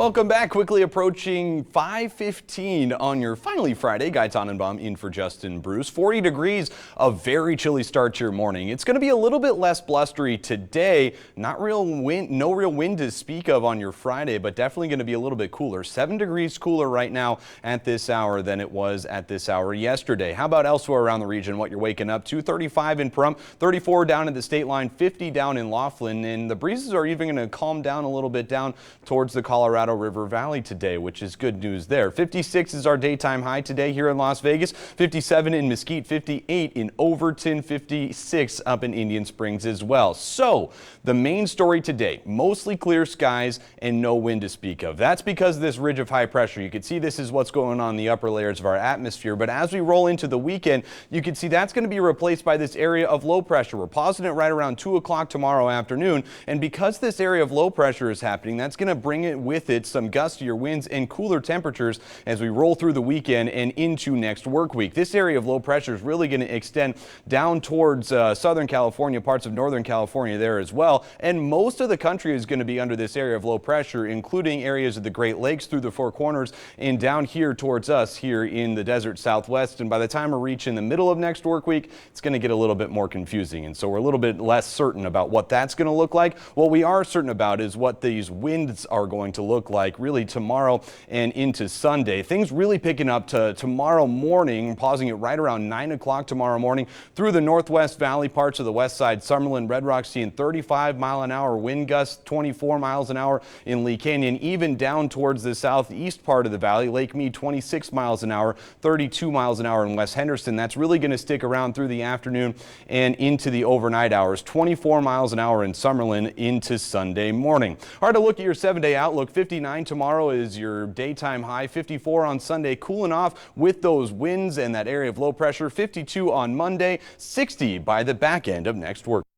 Welcome back. Quickly approaching 5:15 on your finally Friday. Guy Tannenbaum in for Justin Bruce. 40 degrees, a very chilly start to your morning. It's going to be a little bit less blustery today. Not real wind, no real wind to speak of on your Friday, but definitely going to be a little bit cooler. 7 degrees cooler right now at this hour than it was at this hour yesterday. How about elsewhere around the region? What you're waking up to? 35 in Pahrump, 34 down at the state line, 50 down in Laughlin, and the breezes are even going to calm down a little bit down towards the Colorado River Valley today, which is good news there. 56 is our daytime high today here in Las Vegas, 57 in Mesquite, 58 in Overton, 56 up in Indian Springs as well. So the main story today, mostly clear skies and no wind to speak of. That's because of this ridge of high pressure. You can see this is what's going on in the upper layers of our atmosphere, but as we roll into the weekend, you can see that's going to be replaced by this area of low pressure. We're pausing it right around 2 o'clock tomorrow afternoon, and because this area of low pressure is happening, that's going to bring it with it some gustier winds and cooler temperatures as we roll through the weekend and into next work week. This area of low pressure is really going to extend down towards Southern California, parts of Northern California there as well, and most of the country is going to be under this area of low pressure, including areas of the Great Lakes through the Four Corners and down here towards us here in the desert Southwest. And by the time we're reaching the middle of next work week, it's going to get a little bit more confusing, and so we're a little bit less certain about what that's going to look like. What we are certain about is what these winds are going to look like really tomorrow and into Sunday. Things really picking up to tomorrow morning, pausing it right around 9 o'clock tomorrow morning through the Northwest Valley, parts of the west side. Summerlin, Red Rock seeing 35-mile-an-hour wind gusts, 24 miles an hour in Lee Canyon, even down towards the southeast part of the valley. Lake Mead 26 miles an hour, 32 miles an hour in West Henderson. That's really going to stick around through the afternoon and into the overnight hours. 24 miles an hour in Summerlin into Sunday morning. All right, a look at your 7-day outlook. 59 tomorrow is your daytime high, 54 on Sunday, cooling off with those winds and that area of low pressure, 52 on Monday, 60 by the back end of next work.